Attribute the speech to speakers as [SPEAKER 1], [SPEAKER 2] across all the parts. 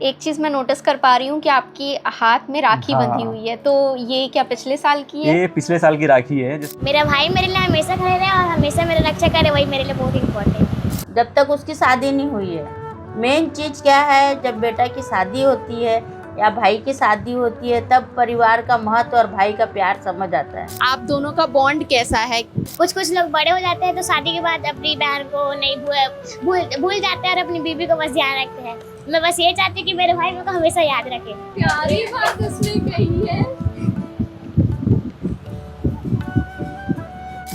[SPEAKER 1] एक चीज़ मैं नोटिस कर पा रही हूँ कि आपकी हाथ में राखी
[SPEAKER 2] हाँ।
[SPEAKER 1] बंधी हुई है, तो ये क्या पिछले साल की है?
[SPEAKER 2] ये पिछले साल की राखी है
[SPEAKER 3] मेरा भाई मेरे लिए हमेशा खड़े रहे और हमेशा मेरा रक्षा करे, वही मेरे लिए बहुत इम्पोर्टेंट है।
[SPEAKER 4] जब तक उसकी शादी नहीं हुई है। मेन चीज़ क्या है, जब बेटा की शादी होती है या भाई की शादी होती है तब परिवार का महत्व और भाई का प्यार समझ आता है।
[SPEAKER 1] आप दोनों का बॉन्ड कैसा है?
[SPEAKER 3] कुछ लोग बड़े हो जाते हैं तो शादी के बाद अपनी बहन को नहीं भूल जाते हैं और अपनी बीबी को बस ध्यान रखते हैं। मैं बस ये चाहती हूँ कि मेरे भाई मेरे को हमेशा याद रखे।
[SPEAKER 1] प्यारी बात उसने कही है।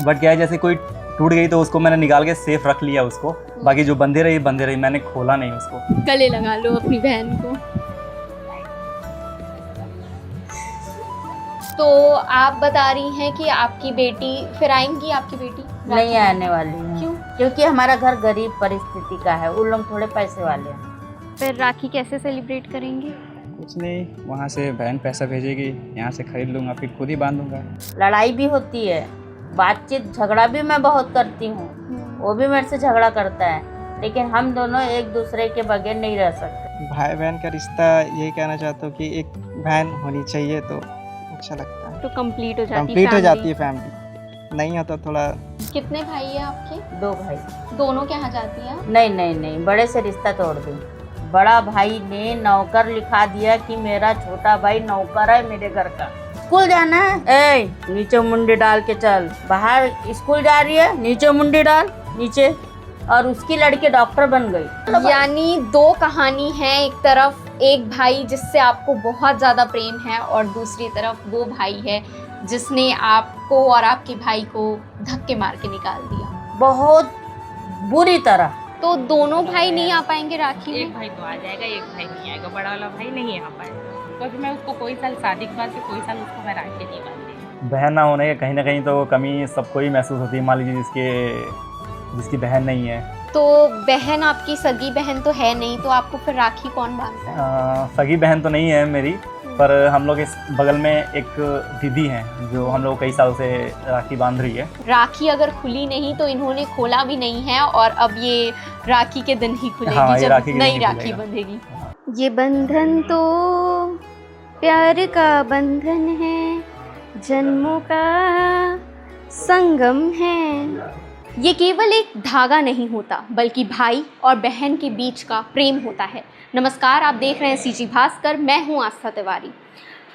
[SPEAKER 2] बट क्या है, जैसे कोई टूट गई तो उसको मैंने निकाल के सेफ रख लिया उसको, बाकी जो बंधे रही मैंने खोला नहीं उसको।
[SPEAKER 1] गले लगा लो अपनी बहन को। तो आप बता रही हैं कि आपकी बेटी फिर आएंगी, आपकी बेटी
[SPEAKER 4] नहीं आने वाली है।
[SPEAKER 1] क्यों?
[SPEAKER 4] क्योंकि हमारा घर गरीब परिस्थिति का है, उन लोग थोड़े पैसे वाले हैं।
[SPEAKER 1] फिर राखी कैसे सेलिब्रेट करेंगे?
[SPEAKER 5] कुछ नहीं, वहाँ से बहन पैसा भेजेगी, यहाँ से खरीद लूँगा, फिर खुद ही बांध दूँगा।
[SPEAKER 4] लड़ाई भी होती है, बातचीत झगड़ा भी मैं बहुत करती हूँ, वो भी मेरे से झगड़ा करता है, लेकिन हम दोनों एक दूसरे के बगैर नहीं रह सकते।
[SPEAKER 5] भाई बहन का रिश्ता यही कहना चाहता हूँ कि एक बहन होनी चाहिए तो अच्छा लगता है,
[SPEAKER 1] तो कंप्लीट हो जाती
[SPEAKER 5] कंप्लीट हो जाती
[SPEAKER 1] family।
[SPEAKER 5] है फैमिली। नहीं होता थोड़ा।
[SPEAKER 1] कितने भाई हैं आपके?
[SPEAKER 4] 2 भाई।
[SPEAKER 1] दोनों के यहाँ जाती हैं?
[SPEAKER 4] नहीं, बड़े से रिश्ता तोड़ दी। बड़ा भाई ने नौकर लिखा दिया कि मेरा छोटा भाई नौकर है मेरे घर का। स्कूल जाना है, ए नीचे मुंडी डाल के चल। बाहर स्कूल जा रही है, नीचे मुंडी डाल नीचे। और उसकी लड़की डॉक्टर बन गई।
[SPEAKER 1] यानी 2 कहानी है, एक तरफ एक भाई जिससे आपको बहुत ज़्यादा प्रेम है और दूसरी तरफ वो भाई है जिसने आपको और आपके भाई को धक्के मार के निकाल दिया,
[SPEAKER 4] बहुत बुरी तरह।
[SPEAKER 1] तो दोनों भाई नहीं आ पाएंगे राखी
[SPEAKER 6] एक
[SPEAKER 1] में?
[SPEAKER 6] भाई तो आ जाएगा, एक भाई नहीं आएगा, बड़ा वाला भाई नहीं आ पाएगा, क्योंकि मैं उसको कोई साल शादी के बाद से कोई साल उसको मैं राखी नहीं बांधी।
[SPEAKER 2] बहन ना होने के कहीं ना कहीं तो कमी सबको ही महसूस होती है। मान लीजिए जिसकी बहन नहीं है,
[SPEAKER 1] तो बहन आपकी सगी बहन तो है नहीं, तो आपको फिर राखी कौन बांधता है?
[SPEAKER 2] सगी बहन तो नहीं है मेरी, पर हम लोग इस बगल में एक दीदी हैं जो हम लोग कई साल से राखी बांध रही है।
[SPEAKER 1] राखी अगर खुली नहीं तो इन्होंने खोला भी नहीं है और अब ये राखी के दिन ही खुलेगी।
[SPEAKER 2] हाँ, ये
[SPEAKER 1] जब
[SPEAKER 2] राखी के दिन
[SPEAKER 1] नई
[SPEAKER 2] ही
[SPEAKER 1] राखी
[SPEAKER 2] खुलेगा।
[SPEAKER 1] बंधेगी। ये बंधन तो प्यार का बंधन है, जन्मों का संगम है। ये केवल एक धागा नहीं होता बल्कि भाई और बहन के बीच का प्रेम होता है। नमस्कार, आप देख रहे हैं सीजी भास्कर, मैं हूँ आस्था तिवारी।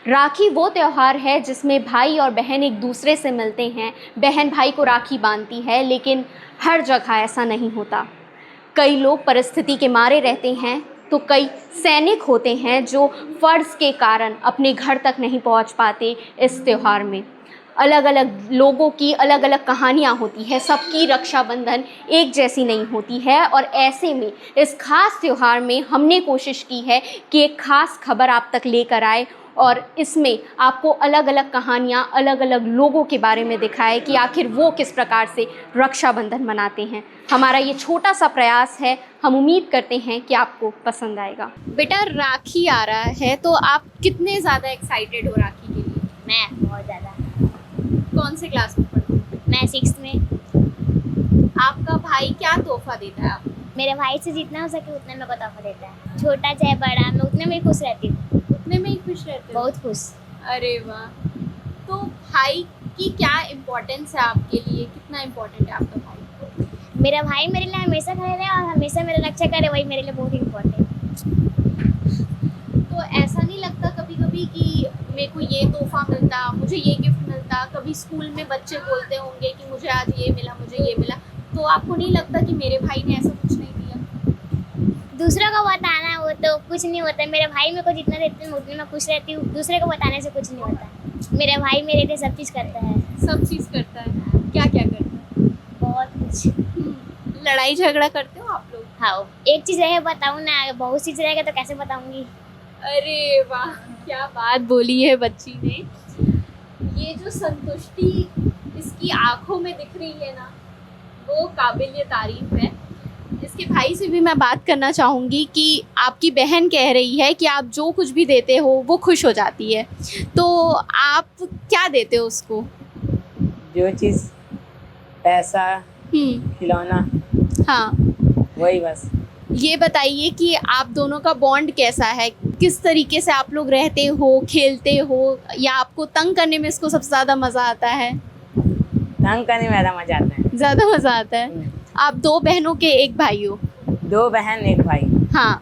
[SPEAKER 1] राखी वो त्यौहार है जिसमें भाई और बहन एक दूसरे से मिलते हैं, बहन भाई को राखी बांधती है, लेकिन हर जगह ऐसा नहीं होता। कई लोग परिस्थिति के मारे रहते हैं तो कई सैनिक होते हैं जो फ़र्ज़ के कारण अपने घर तक नहीं पहुंच पाते। इस त्यौहार में अलग अलग लोगों की अलग अलग कहानियाँ होती है, सबकी रक्षाबंधन एक जैसी नहीं होती है। और ऐसे में इस खास त्यौहार में हमने कोशिश की है कि एक ख़ास खबर आप तक लेकर आए और इसमें आपको अलग अलग कहानियाँ अलग अलग लोगों के बारे में दिखाए कि आखिर वो किस प्रकार से रक्षाबंधन मनाते हैं। हमारा ये छोटा सा प्रयास है, हम उम्मीद करते हैं कि आपको पसंद आएगा। बेटा, राखी आ रहा है तो आप कितने ज़्यादा एक्साइटेड हो राखी के लिए?
[SPEAKER 3] मैं बहुत ज़्यादा।
[SPEAKER 1] कौन से क्लास में पढ़ते हो?
[SPEAKER 3] मैं 6th में।
[SPEAKER 1] आपका भाई क्या तोहफा देता है आपको?
[SPEAKER 3] मेरे भाई से जितना हो सके उतने मेरे को तोहफा देता है, छोटा चाहे बड़ा, मैं उतने में ही खुश रहती हूँ।
[SPEAKER 1] उतने में ही खुश रहते हो?
[SPEAKER 3] बहुत खुश।
[SPEAKER 1] अरे वाह। तो भाई की क्या इम्पोर्टेंस है आपके लिए? कितना इम्पोर्टेंट है आपका भाई?
[SPEAKER 3] मेरा भाई मेरे लिए हमेशा खड़े रहे और हमेशा मेरा रक्षा करे, वही मेरे लिए बहुत इम्पोर्टेंट है।
[SPEAKER 1] तो ऐसा नहीं लगता कभी कभी कि मेरे को ये तोहफा मिलता, मुझे ये गिफ्ट मिलता? कभी स्कूल में बच्चे बोलते होंगे कि मुझे आज ये मिला, मुझे ये मिला, तो आपको नहीं लगता कि मेरे भाई ने ऐसा कुछ नहीं दिया?
[SPEAKER 3] दूसरों को बताना वो तो कुछ नहीं होता। मेरे भाई मेरे को जितना देते हैं उतने में खुश रहती हूँ, दूसरे को बताने से कुछ नहीं होता। मेरा भाई मेरे लिए सब चीज़ करता है।
[SPEAKER 1] सब चीज़ करता है? क्या क्या करता है?
[SPEAKER 3] बहुत कुछ।
[SPEAKER 1] लड़ाई झगड़ा करते हो आप लोग?
[SPEAKER 3] हाँ, एक चीज़ रहे बताऊँ ना, बहुत चीज़ रहेगा तो कैसे बताऊँगी।
[SPEAKER 1] अरे वाह, क्या बात बोली है बच्ची ने। ये जो संतुष्टि इसकी आंखों में दिख रही है ना, वो काबिल तारीफ है। इसके भाई से भी मैं बात करना चाहूँगी कि आपकी बहन कह रही है कि आप जो कुछ भी देते हो वो खुश हो जाती है, तो आप क्या देते हो उसको?
[SPEAKER 7] जो चीज़, पैसा, खिलौना,
[SPEAKER 1] हाँ।
[SPEAKER 7] वही बस।
[SPEAKER 1] ये बताइए कि आप दोनों का बॉन्ड कैसा है, किस तरीके से आप लोग रहते हो, खेलते हो, या आपको तंग करने में इसको सबसे ज़्यादा मज़ा आता है?
[SPEAKER 7] तंग करने में ज़्यादा मजा आता है।
[SPEAKER 1] ज़्यादा मज़ा आता है। आप 2 बहनों के एक भाई हो।
[SPEAKER 7] 2 बहन 1 भाई।
[SPEAKER 1] हाँ,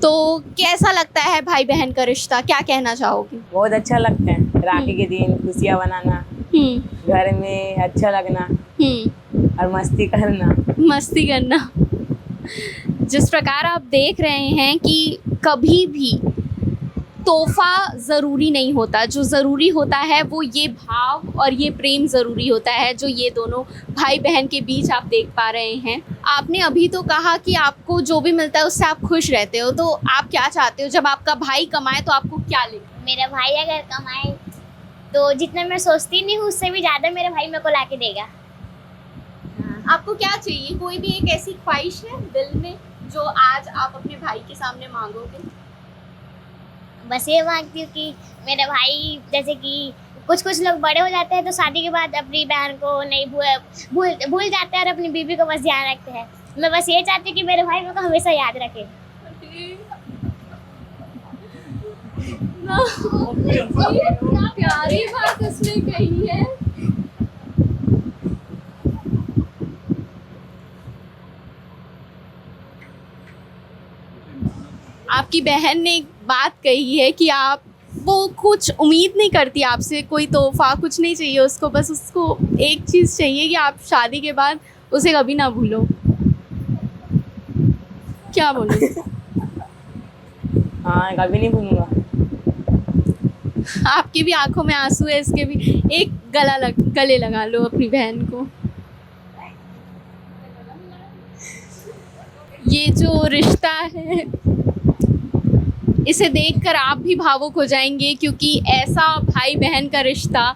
[SPEAKER 1] तो कैसा लगता है भाई बहन का रिश्ता, क्या कहना चाहोगे?
[SPEAKER 7] बहुत अच्छा लगता है। राखी के दिन खुशियाँ बनाना, घर में अच्छा लगना और मस्ती करना।
[SPEAKER 1] मस्ती करना। जिस प्रकार आप देख रहे हैं कि कभी भी तोहफा ज़रूरी नहीं होता, जो ज़रूरी होता है वो ये भाव और ये प्रेम ज़रूरी होता है, जो ये दोनों भाई बहन के बीच आप देख पा रहे हैं। आपने अभी तो कहा कि आपको जो भी मिलता है उससे आप खुश रहते हो, तो आप क्या चाहते हो जब आपका भाई कमाए तो आपको क्या लगे?
[SPEAKER 3] मेरा भाई अगर कमाए तो जितना मैं सोचती नहीं हूँ उससे भी ज़्यादा मेरा भाई मेरे को ला के देगा।
[SPEAKER 1] आपको क्या चाहिए? कोई भी एक ऐसी ख्वाहिश है दिल में जो आज आप अपने भाई के सामने मांगोगे?
[SPEAKER 3] बस ये मांगती हूँ कि मेरा भाई, जैसे कि कुछ लोग बड़े हो जाते हैं तो शादी के बाद अपनी बहन को नहीं भूल जाते हैं और अपनी बीवी को बस ध्यान रखते हैं। मैं बस ये चाहती हूँ कि मेरे भाई मेरे को हमेशा याद रखे।
[SPEAKER 1] क्या प्यारी बात उसने कही है। आपकी बहन ने एक बात कही है कि आप वो कुछ उम्मीद नहीं करती आपसे, कोई तोहफा कुछ नहीं चाहिए उसको, बस उसको एक चीज़ चाहिए कि आप शादी के बाद उसे कभी ना भूलो। क्या बोलो?
[SPEAKER 7] हाँ, कभी नहीं भूलूंगा।
[SPEAKER 1] आपकी भी आंखों में आंसू है, इसके भी। एक गले लगा लो अपनी बहन को। ये जो रिश्ता है इसे देखकर आप भी भावुक हो जाएंगे, क्योंकि ऐसा भाई बहन का रिश्ता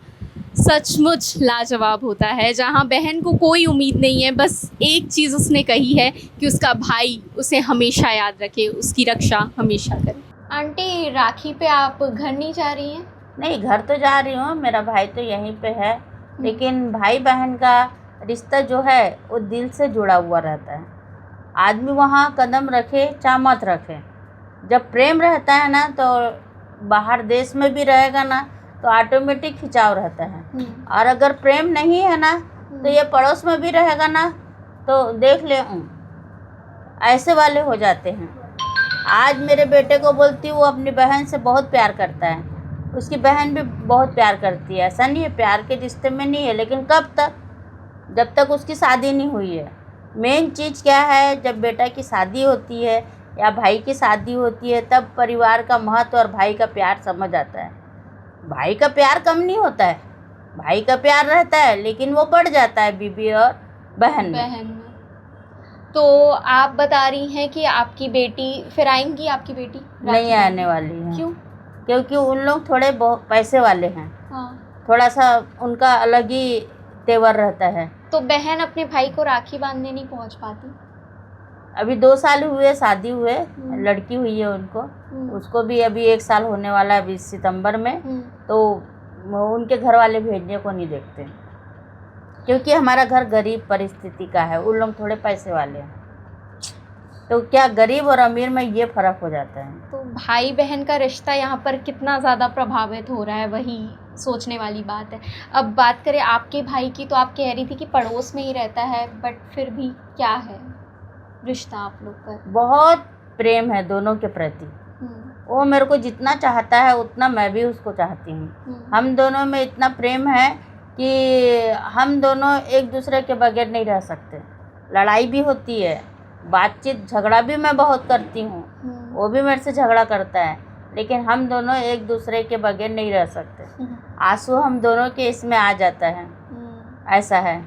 [SPEAKER 1] सचमुच लाजवाब होता है, जहाँ बहन को कोई उम्मीद नहीं है, बस एक चीज़ उसने कही है कि उसका भाई उसे हमेशा याद रखे, उसकी रक्षा हमेशा करे। आंटी, राखी पे आप घर नहीं जा रही हैं?
[SPEAKER 4] नहीं, घर तो जा रही हूँ, मेरा भाई तो यहीं पे है, लेकिन भाई बहन का रिश्ता जो है वो दिल से जुड़ा हुआ रहता है। आदमी वहाँ कदम रखे चाहे मत रखे, जब प्रेम रहता है ना तो बाहर देश में भी रहेगा ना तो ऑटोमेटिक खिंचाव रहता है, और अगर प्रेम नहीं है ना तो ये पड़ोस में भी रहेगा ना तो देख ले ऐसे वाले हो जाते हैं। आज मेरे बेटे को बोलती हूँ, वो अपनी बहन से बहुत प्यार करता है, उसकी बहन भी बहुत प्यार करती है। ऐसा नहीं है प्यार के रिश्ते में नहीं है, लेकिन कब तक, जब तक उसकी शादी नहीं हुई है। मेन चीज़ क्या है, जब बेटा की शादी होती है या भाई की शादी होती है तब परिवार का महत्व और भाई का प्यार समझ आता है। भाई का प्यार कम नहीं होता है, भाई का प्यार रहता है, लेकिन वो बढ़ जाता है बीबी और बहन में।
[SPEAKER 1] तो आप बता रही हैं कि आपकी बेटी फिर आएंगी, आपकी बेटी
[SPEAKER 4] नहीं आने वाली है।
[SPEAKER 1] क्यों?
[SPEAKER 4] क्योंकि उन लोग थोड़े बहुत पैसे वाले हैं।
[SPEAKER 1] हाँ।
[SPEAKER 4] थोड़ा सा उनका अलग ही तेवर रहता है।
[SPEAKER 1] तो बहन अपने भाई को राखी बांधने नहीं पहुंच पाती?
[SPEAKER 4] अभी 2 साल हुए शादी हुए, लड़की हुई है उनको, उसको भी अभी 1 साल होने वाला है अभी सितंबर में। तो उनके घर वाले भेजने को नहीं देखते, क्योंकि हमारा घर गरीब परिस्थिति का है, उन लोग थोड़े पैसे वाले हैं। तो क्या गरीब और अमीर में ये फ़र्क हो जाता है।
[SPEAKER 1] तो भाई बहन का रिश्ता यहाँ पर कितना ज़्यादा प्रभावित हो रहा है, वही सोचने वाली बात है। अब बात करें आपके भाई की, तो आप कह रही थी कि पड़ोस में ही रहता है, बट फिर भी क्या है रिश्ता आप लोग का?
[SPEAKER 4] बहुत प्रेम है दोनों के प्रति। वो मेरे को जितना चाहता है उतना मैं भी उसको चाहती हूँ। हम दोनों में इतना प्रेम है कि हम दोनों एक दूसरे के बगैर नहीं रह सकते। लड़ाई भी होती है, बातचीत झगड़ा भी मैं बहुत करती हूँ, वो भी मेरे से झगड़ा करता है, लेकिन हम दोनों एक दूसरे के बगैर नहीं रह सकते। आंसू हम दोनों के इसमें आ जाता है। ऐसा है,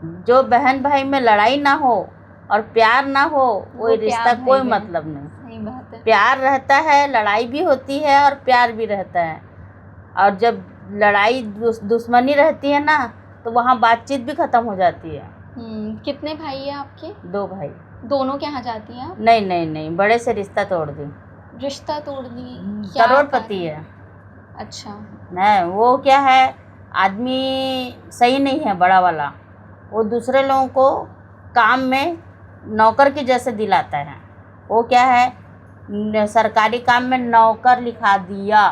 [SPEAKER 4] जो बहन भाई में लड़ाई ना हो और प्यार ना हो वो रिश्ता कोई मतलब नहीं।
[SPEAKER 1] सही बात है।
[SPEAKER 4] प्यार रहता है, लड़ाई भी होती है और प्यार भी रहता है। और जब लड़ाई दुश्मनी रहती है ना तो वहाँ बातचीत भी ख़त्म हो जाती है।
[SPEAKER 1] कितने भाई हैं आपके?
[SPEAKER 4] 2 भाई।
[SPEAKER 1] दोनों के यहाँ जाती हैं आप?
[SPEAKER 4] नहीं, बड़े से रिश्ता तोड़ दी।
[SPEAKER 1] रिश्ता तोड़ दी?
[SPEAKER 4] करोड़पति है।
[SPEAKER 1] अच्छा।
[SPEAKER 4] नहीं, वो क्या है, आदमी सही नहीं है बड़ा वाला, वो दूसरे लोगों को काम में नौकर के जैसे दिलाता है। वो क्या है, सरकारी काम में नौकर लिखा दिया।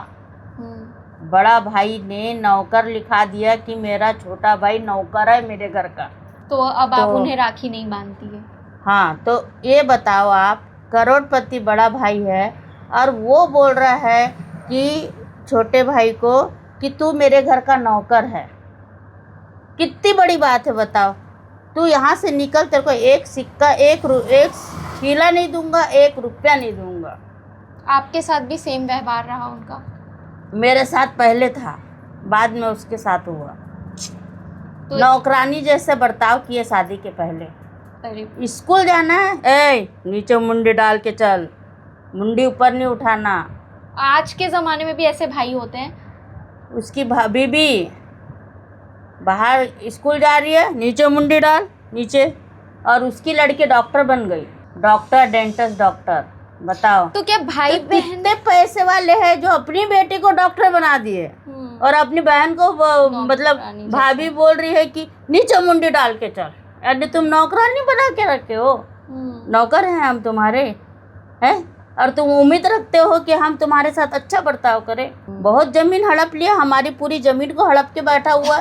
[SPEAKER 4] बड़ा भाई ने नौकर लिखा दिया कि मेरा छोटा भाई नौकर है मेरे घर का।
[SPEAKER 1] तो अब आप
[SPEAKER 4] तो-
[SPEAKER 1] उन्हें राखी नहीं बांधती है?
[SPEAKER 4] हाँ, तो ये बताओ आप, करोड़पति बड़ा भाई है और वो बोल रहा है कि छोटे भाई को कि तू मेरे घर का नौकर है। कितनी बड़ी बात है बताओ। तू यहाँ से निकल, तेरे को एक सिक्का एक शीला नहीं दूंगा, 1 रुपया नहीं दूंगा।
[SPEAKER 1] आपके साथ भी सेम व्यवहार रहा उनका?
[SPEAKER 4] मेरे साथ पहले था, बाद में उसके साथ हुआ।
[SPEAKER 1] तो
[SPEAKER 4] नौकरानी जैसे बर्ताव किए शादी के पहले।
[SPEAKER 1] अरे
[SPEAKER 4] स्कूल जाना है, ए नीचे मुंडी डाल के चल, मुंडी ऊपर नहीं उठाना।
[SPEAKER 1] आज के ज़माने में भी ऐसे भाई होते हैं?
[SPEAKER 4] उसकी बीबी बाहर स्कूल जा रही है, नीचे मुंडी डाल नीचे, और उसकी लड़की डॉक्टर बन गई, डॉक्टर, डेंटिस्ट, डॉक्टर। बताओ
[SPEAKER 1] तो क्या भाई
[SPEAKER 4] तो
[SPEAKER 1] बहन?
[SPEAKER 4] कितने पैसे वाले हैं जो अपनी बेटी को डॉक्टर बना दिए और अपनी बहन को मतलब
[SPEAKER 1] नौकरानी
[SPEAKER 4] भाभी बोल रही है कि नीचे मुंडी डाल के चल। अरे तुम नौकरानी बना के रखे हो, नौकर हैं हम तुम्हारे, हैं? और तुम उम्मीद रखते हो कि हम तुम्हारे साथ अच्छा बर्ताव करें। बहुत जमीन हड़प लिया, हमारी पूरी जमीन को हड़प के बैठा हुआ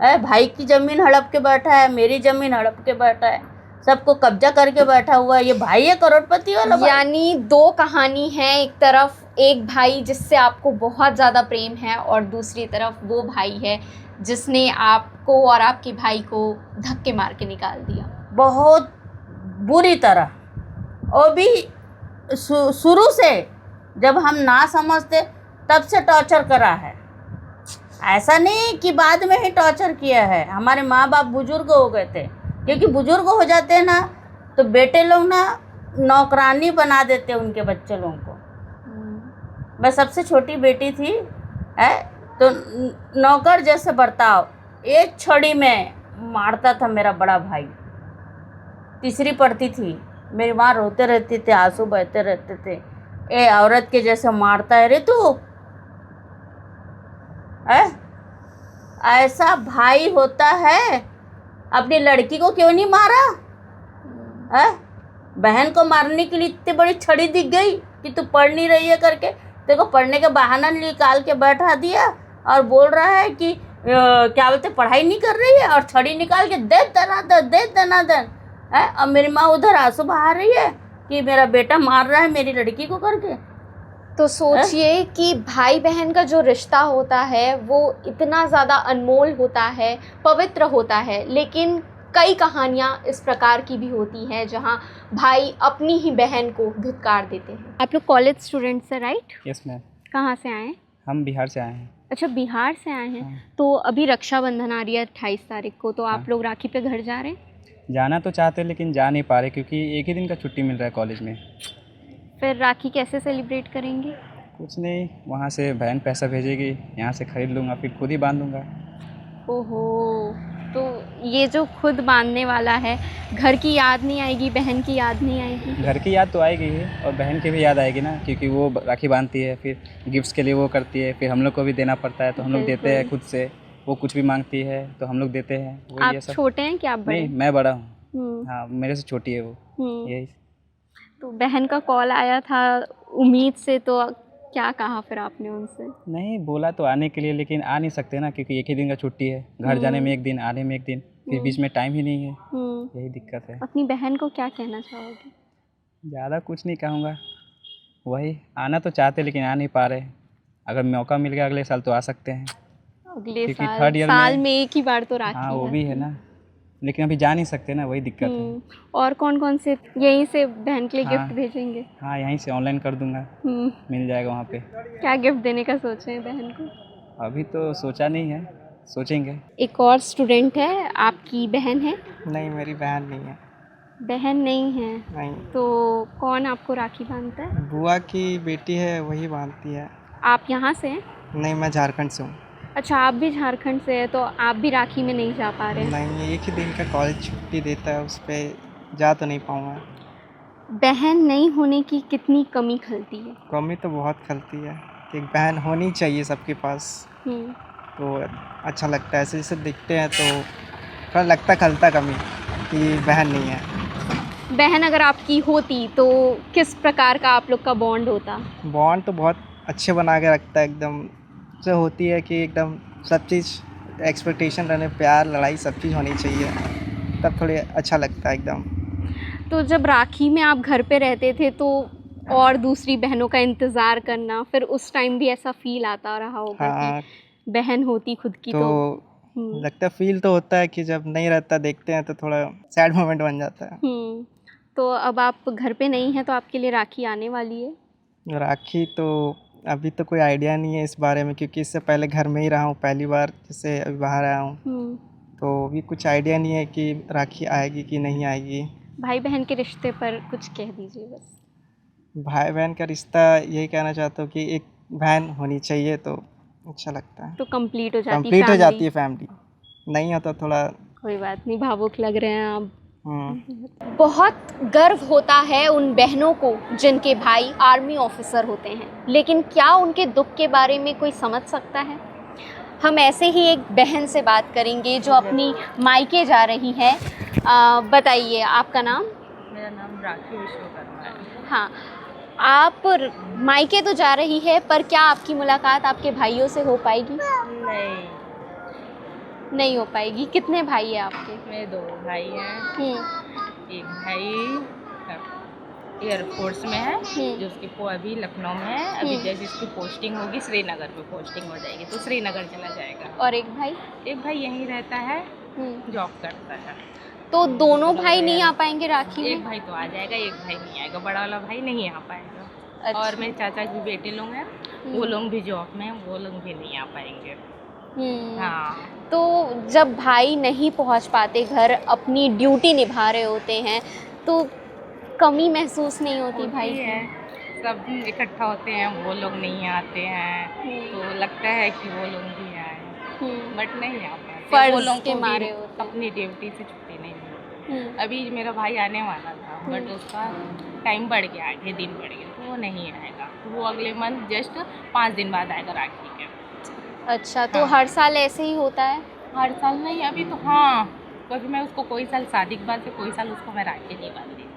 [SPEAKER 4] है। भाई की जमीन हड़प के बैठा है, मेरी जमीन हड़प के बैठा है, सबको कब्जा करके बैठा हुआ है। ये भाई है करोड़पति वाला भाई।
[SPEAKER 1] यानी 2 कहानी है, एक तरफ एक भाई जिससे आपको बहुत ज़्यादा प्रेम है और दूसरी तरफ वो भाई है जिसने आपको और आपके भाई को धक्के मार के निकाल दिया।
[SPEAKER 4] बहुत बुरी तरह, और भी शुरू से जब हम ना समझते तब से टॉर्चर करा है। ऐसा नहीं कि बाद में ही टॉर्चर किया है। हमारे माँ बाप बुजुर्ग हो गए थे, क्योंकि बुजुर्ग हो जाते हैं ना तो बेटे लोग ना नौकरानी बना देते उनके बच्चे लोगों को। मैं सबसे छोटी बेटी थी, है तो नौकर जैसे बर्ताव, एक छड़ी में मारता था मेरा बड़ा भाई। तीसरी पढ़ती थी, मेरी माँ रोते रहती थी, आंसू बहते रहते थे, ए औरत के जैसे मारता है रे तू, है? ऐसा भाई होता है? अपनी लड़की को क्यों नहीं मारा है? बहन को मारने के लिए इतनी बड़ी छड़ी दिख गई कि तू पढ़ नहीं रही है करके, तेरे को पढ़ने का बहाना निकाल के बैठा दिया और बोल रहा है कि क्या बोलते पढ़ाई नहीं कर रही है, और छड़ी निकाल के दे दनादन है। अब मेरी माँ उधर आंसू बहा रही है कि मेरा बेटा मार रहा है मेरी लड़की को करके।
[SPEAKER 1] तो सोचिए कि भाई बहन का जो रिश्ता होता है वो इतना ज़्यादा अनमोल होता है, पवित्र होता है, लेकिन कई कहानियाँ इस प्रकार की भी होती हैं जहाँ भाई अपनी ही बहन को धुतकार देते हैं। आप लोग कॉलेज स्टूडेंट्स हैं, राइट?
[SPEAKER 2] Yes ma'am.
[SPEAKER 1] कहाँ से आए हैं?
[SPEAKER 2] हम बिहार से आए हैं।
[SPEAKER 1] अच्छा, बिहार से आए हैं।
[SPEAKER 2] हाँ।
[SPEAKER 1] तो अभी रक्षाबंधन आ रही है 28 तारीख को, तो आप
[SPEAKER 2] हाँ।
[SPEAKER 1] लोग राखी पे घर जा रहे हैं?
[SPEAKER 2] जाना तो चाहते हैं लेकिन जा नहीं पा रहे क्योंकि एक ही दिन का छुट्टी मिल रहा है कॉलेज में।
[SPEAKER 1] फिर राखी कैसे सेलिब्रेट करेंगे?
[SPEAKER 2] कुछ नहीं, वहाँ से बहन पैसा भेजेगी, यहाँ से ख़रीद लूँगा, फिर खुद ही बांध दूँगा।
[SPEAKER 1] ओहो, तो ये जो खुद बांधने वाला है, घर की याद नहीं आएगी, बहन की याद नहीं आएगी?
[SPEAKER 2] घर की याद तो आएगी ही और बहन की भी याद आएगी ना, क्योंकि वो राखी बांधती है, फिर गिफ्ट्स के लिए वो करती है, फिर हम लोग को भी देना पड़ता है, तो हम लोग देते हैं खुद से। वो कुछ भी मांगती है तो हम लोग देते हैं। वही
[SPEAKER 1] आप
[SPEAKER 2] ये सब।
[SPEAKER 1] छोटे हैं क्या आप बड़े?
[SPEAKER 2] नहीं, मैं बड़ा हूँ।
[SPEAKER 1] हम्म,
[SPEAKER 2] हाँ, मेरे से छोटी है वो। यही।
[SPEAKER 1] तो बहन का कॉल आया था उम्मीद से, तो क्या कहा फिर आपने उनसे?
[SPEAKER 2] नहीं, बोला तो आने के लिए, लेकिन आ नहीं सकते ना क्योंकि एक ही दिन का छुट्टी है। घर जाने में एक दिन, आने में एक दिन, फिर बीच में टाइम ही नहीं है। यही दिक्कत है।
[SPEAKER 1] अपनी बहन को क्या कहना चाहोगे?
[SPEAKER 2] ज़्यादा कुछ नहीं कहूँगा, वही आना तो चाहते लेकिन आ नहीं पा रहे। अगर मौका मिल गया अगले साल तो आ सकते हैं।
[SPEAKER 1] अगले
[SPEAKER 2] क्योंकि
[SPEAKER 1] साल,
[SPEAKER 2] थर्ड ईयर
[SPEAKER 1] साल
[SPEAKER 2] में-
[SPEAKER 1] में एक ही बार तो राखी
[SPEAKER 2] हाँ, वो भी है ना, लेकिन अभी जा नहीं सकते ना, वही दिक्कत है।
[SPEAKER 1] और कौन कौन से यहीं से बहन के लिए
[SPEAKER 2] हाँ।
[SPEAKER 1] गिफ्ट भेजेंगे?
[SPEAKER 2] हाँ, यहीं से ऑनलाइन कर दूंगा, मिल जाएगा वहाँ पे।
[SPEAKER 1] क्या गिफ्ट देने का सोचे हैं बहन को?
[SPEAKER 2] अभी तो सोचा नहीं है, सोचेंगे।
[SPEAKER 1] एक और स्टूडेंट है, आपकी बहन है?
[SPEAKER 5] नहीं, मेरी बहन नहीं है।
[SPEAKER 1] बहन नहीं है,
[SPEAKER 5] नहीं,
[SPEAKER 1] तो कौन आपको राखी बांधता है?
[SPEAKER 5] बुआ की बेटी है, वही बांधती है।
[SPEAKER 1] आप यहाँ से हैं?
[SPEAKER 5] नहीं, मैं झारखंड से हूँ।
[SPEAKER 1] अच्छा, आप भी झारखंड से हैं, तो आप भी राखी में नहीं जा पा रहे हैं?
[SPEAKER 5] नहीं, एक ही दिन का कॉलेज छुट्टी देता है, उस पर जा तो नहीं पाऊँगा।
[SPEAKER 1] बहन नहीं होने की कितनी कमी खलती है?
[SPEAKER 5] कमी तो बहुत खलती है कि एक बहन होनी चाहिए सबके पास,
[SPEAKER 1] हम्म,
[SPEAKER 5] तो अच्छा लगता है। ऐसे जैसे दिखते हैं तो थोड़ा लगता खलता कमी कि बहन नहीं है।
[SPEAKER 1] बहन अगर आपकी होती तो किस प्रकार का आप लोग का बॉन्ड होता?
[SPEAKER 5] बॉन्ड तो बहुत अच्छे बना के रखता है एकदम। जो होती है कि एकदम सब चीज़ एक्सपेक्टेशन रहने, प्यार लड़ाई सब चीज़ होनी चाहिए, तब थोड़ी अच्छा लगता है एकदम।
[SPEAKER 1] तो जब राखी में आप घर पे रहते थे तो और दूसरी बहनों का इंतज़ार करना, फिर उस टाइम भी ऐसा फ़ील आता रहा होगा
[SPEAKER 5] हाँ,
[SPEAKER 1] कि बहन होती खुद की तो
[SPEAKER 5] तो लगता है, फील तो होता है कि जब नहीं रहता देखते हैं तो थोड़ा सैड मोमेंट बन जाता है।
[SPEAKER 1] तो अब आप घर पे नहीं हैं तो आपके लिए राखी आने वाली है?
[SPEAKER 5] राखी तो अभी तो कोई आइडिया नहीं है इस बारे में, क्योंकि इससे पहले घर में ही रहा हूँ, पहली बार जैसे अभी बाहर आया हूँ, तो अभी कुछ आइडिया नहीं है कि राखी आएगी कि नहीं आएगी।
[SPEAKER 1] भाई बहन के रिश्ते पर कुछ कह दीजिए बस।
[SPEAKER 5] भाई बहन का रिश्ता यही कहना चाहता हूँ कि एक बहन होनी चाहिए तो अच्छा लगता है,
[SPEAKER 1] तो कंप्लीट हो जाती
[SPEAKER 5] कंप्लीट हो
[SPEAKER 1] family।
[SPEAKER 5] जाती है फैमिली। नहीं होता थोड़ा
[SPEAKER 1] कोई बात नहीं, भावुक लग रहे हैं आप।
[SPEAKER 3] बहुत गर्व होता है उन बहनों को जिनके भाई आर्मी ऑफिसर होते हैं, लेकिन क्या उनके दुख के बारे में कोई समझ सकता है? हम ऐसे ही एक बहन से बात करेंगे जो अपनी मायके जा रही है। बताइए आपका नाम?
[SPEAKER 6] मेरा नाम राखी विश्वकर्मा है।
[SPEAKER 3] हाँ, आप मायके तो जा रही है, पर क्या आपकी मुलाकात आपके भाइयों से हो पाएगी? नहीं हो पाएगी। कितने भाई हैं आपके?
[SPEAKER 6] मेरे 2 भाई हैं। एक भाई एयरफोर्स में है, जो उसकी अभी लखनऊ में है। अभी जैसे इसकी पोस्टिंग होगी श्रीनगर में पोस्टिंग हो जाएगी तो श्रीनगर चला जाएगा।
[SPEAKER 3] और एक भाई?
[SPEAKER 6] एक भाई यहीं रहता है, जॉब करता है।
[SPEAKER 3] तो दोनों भाई नहीं आ पाएंगे राखी
[SPEAKER 6] एक
[SPEAKER 3] में?
[SPEAKER 6] भाई तो आ जाएगा, एक भाई नहीं आएगा, बड़ा वाला भाई नहीं आ पाएगा।
[SPEAKER 3] अच्छा।
[SPEAKER 6] और मेरे चाचा के बेटे लोग हैं, वो लोग भी जॉब में हैं, वो लोग भी नहीं आ पाएंगे। हाँ,
[SPEAKER 3] तो जब भाई नहीं पहुंच पाते घर, अपनी ड्यूटी निभा रहे होते हैं, तो कमी महसूस नहीं होती भाई की?
[SPEAKER 6] है, सब इकट्ठा होते हैं, वो लोग नहीं आते हैं, तो लगता है कि वो लोग भी आए, बट नहीं आ पाते।
[SPEAKER 3] फर्ज
[SPEAKER 6] वो लोग
[SPEAKER 3] के
[SPEAKER 6] को भी
[SPEAKER 3] मारे होते हैं।
[SPEAKER 6] अपनी ड्यूटी से छुट्टी नहीं मिली। अभी मेरा भाई आने वाला था, बट उसका टाइम बढ़ गया, आगे दिन बढ़ गया, तो वो नहीं आएगा। वो अगले मंथ जस्ट 5 दिन बाद आएगा राखी के।
[SPEAKER 3] अच्छा, तो
[SPEAKER 6] हाँ।
[SPEAKER 3] हर साल ऐसे ही होता है?
[SPEAKER 6] हर साल नहीं, अभी तो हाँ, क्योंकि मैं उसको कोई साल शादी के बाद से कोई साल उसको मैं राखी नहीं बांधी।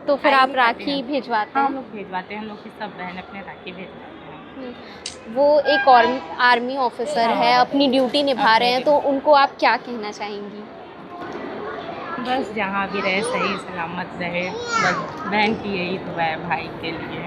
[SPEAKER 3] तो फिर
[SPEAKER 6] टाइम
[SPEAKER 3] आप
[SPEAKER 6] नहीं
[SPEAKER 3] राखी
[SPEAKER 6] पाते हैं।
[SPEAKER 3] भिजवाते
[SPEAKER 6] हाँ,
[SPEAKER 3] हैं?
[SPEAKER 6] हम लोग भिजवाते हैं, हम लोग की सब बहन अपने राखी भिजवाते हैं।
[SPEAKER 3] वो एक और आर्मी ऑफिसर है, अपनी ड्यूटी निभा रहे हैं, तो उनको आप क्या कहना चाहेंगी?
[SPEAKER 6] बस जहाँ भी रहे सही सलामत रहे, बस बहन की यही दुआ है भाई के लिए।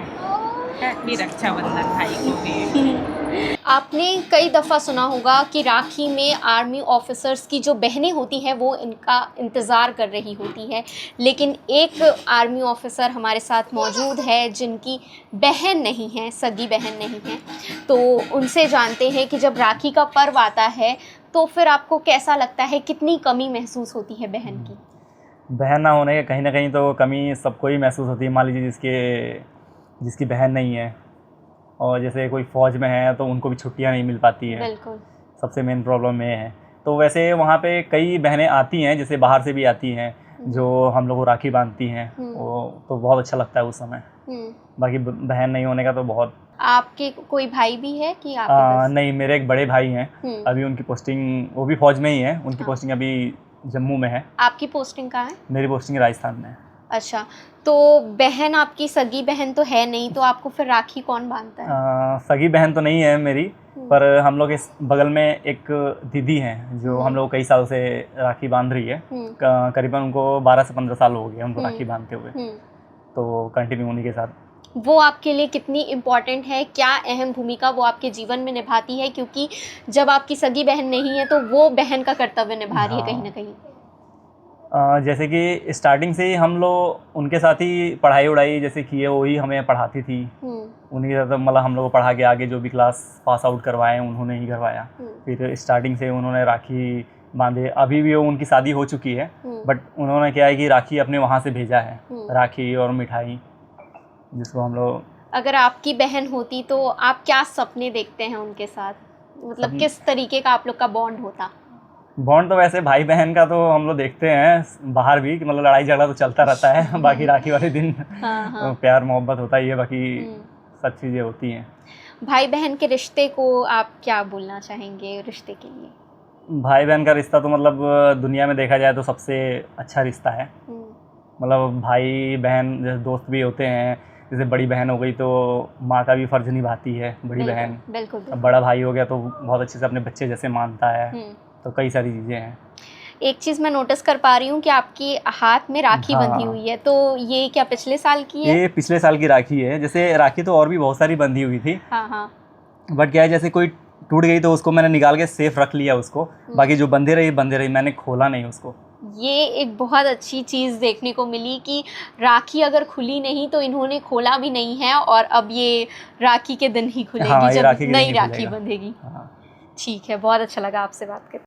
[SPEAKER 6] हैप्पी रक्षाबंधन भाई को भी।
[SPEAKER 3] आपने कई दफ़ा सुना होगा कि राखी में आर्मी ऑफिसर्स की जो बहनें होती हैं वो इनका इंतज़ार कर रही होती है, लेकिन एक आर्मी ऑफिसर हमारे साथ मौजूद है जिनकी बहन नहीं है, सगी बहन नहीं है। तो उनसे जानते हैं कि जब राखी का पर्व आता है तो फिर आपको कैसा लगता है, कितनी कमी महसूस होती है बहन की?
[SPEAKER 8] बहन ना होने के कहीं ना कहीं तो कमी सबको ही महसूस होती है। मान लीजिए जिसकी बहन नहीं है, और जैसे कोई फ़ौज में है तो उनको भी छुट्टियां नहीं मिल पाती है।
[SPEAKER 3] बिल्कुल।
[SPEAKER 8] सबसे मेन प्रॉब्लम ये है। तो वैसे वहाँ पे कई बहनें आती हैं, जैसे बाहर से भी आती हैं, जो हम लोग को राखी बांधती हैं, वो तो बहुत अच्छा लगता है उस समय। बाकी बहन नहीं होने का तो बहुत।
[SPEAKER 3] आपके कोई भाई भी है कि आपके बस?
[SPEAKER 8] नहीं, मेरे एक बड़े भाई हैं, अभी उनकी पोस्टिंग, वो भी फ़ौज में ही है, उनकी पोस्टिंग अभी जम्मू में है।
[SPEAKER 3] आपकी पोस्टिंग कहाँ है?
[SPEAKER 8] मेरी पोस्टिंग राजस्थान में है।
[SPEAKER 3] अच्छा, तो बहन आपकी सगी बहन तो है नहीं, तो आपको फिर राखी कौन बांधता है?
[SPEAKER 8] सगी बहन तो नहीं है मेरी, पर हम लोग इस बगल में एक दीदी हैं जो हम लोग कई साल से राखी बांध रही है। करीबन उनको 12 से 15 साल हो गए उनको राखी बांधते हुए, तो कंटिन्यू उन्हीं के साथ।
[SPEAKER 3] वो आपके लिए कितनी इम्पॉर्टेंट है, क्या अहम भूमिका वो आपके जीवन में निभाती है? क्योंकि जब आपकी सगी बहन नहीं है तो वो बहन का कर्तव्य निभा रही है कहीं ना कहीं।
[SPEAKER 8] जैसे कि स्टार्टिंग से ही हम लोग उनके साथ ही पढ़ाई उड़ाई जैसे किए, वही हमें पढ़ाती थी, उन्हीं के साथ मतलब हम लोग को पढ़ा के आगे जो भी क्लास पास आउट करवाए उन्होंने ही करवाया। फिर स्टार्टिंग से उन्होंने राखी बांधे। अभी भी वो उनकी शादी हो चुकी है, बट उन्होंने क्या है कि राखी अपने वहाँ से भेजा है, राखी और मिठाई, जिसको हम लोग।
[SPEAKER 3] अगर आपकी बहन होती तो आप क्या सपने देखते हैं उनके साथ, मतलब किस तरीके का आप लोग का बॉन्ड होता?
[SPEAKER 8] बॉन्ड तो वैसे भाई बहन का तो हम लोग देखते हैं बाहर भी, मतलब लड़ाई झगड़ा तो चलता रहता है। बाकी राखी वाले दिन प्यार मोहब्बत होता ही है, बाकी सब चीज़ें होती हैं।
[SPEAKER 3] भाई बहन के रिश्ते को आप क्या बोलना चाहेंगे रिश्ते के लिए?
[SPEAKER 8] भाई बहन का रिश्ता तो मतलब दुनिया में देखा जाए तो सबसे अच्छा रिश्ता है, मतलब भाई बहन जैसे दोस्त भी होते हैं, जैसे बड़ी बहन हो गई तो माँ का भी फ़र्ज़ निभाती है बड़ी बहन।
[SPEAKER 1] बिल्कुल
[SPEAKER 8] अब बड़ा भाई हो गया तो बहुत अच्छे से अपने बच्चे जैसे मानता है। तो कई सारी चीज़ें हैं।
[SPEAKER 1] एक चीज़ मैं नोटिस कर पा रही हूँ कि आपके हाथ में राखी
[SPEAKER 8] हाँ।
[SPEAKER 1] बंधी हुई है, तो ये क्या पिछले साल की है?
[SPEAKER 8] ये पिछले साल की राखी है। जैसे राखी तो और भी बहुत सारी बंधी हुई थी,
[SPEAKER 1] हाँ हाँ।
[SPEAKER 8] बट क्या है जैसे कोई टूट गई तो उसको मैंने निकाल के सेफ रख लिया उसको, बाकी जो बंधे रही मैंने खोला नहीं उसको।
[SPEAKER 1] ये एक बहुत अच्छी चीज़ देखने को मिली कि राखी अगर खुली नहीं तो इन्होंने खोला भी नहीं है, और अब ये राखी के दिन ही खुलेगी।
[SPEAKER 8] हाँ, ये
[SPEAKER 1] जब
[SPEAKER 8] राखी के दिन
[SPEAKER 1] नई
[SPEAKER 8] ही
[SPEAKER 1] राखी
[SPEAKER 8] खुलेगा।
[SPEAKER 1] बंधेगी।
[SPEAKER 8] हाँ।
[SPEAKER 1] ठीक है, बहुत अच्छा लगा आपसे बात करके।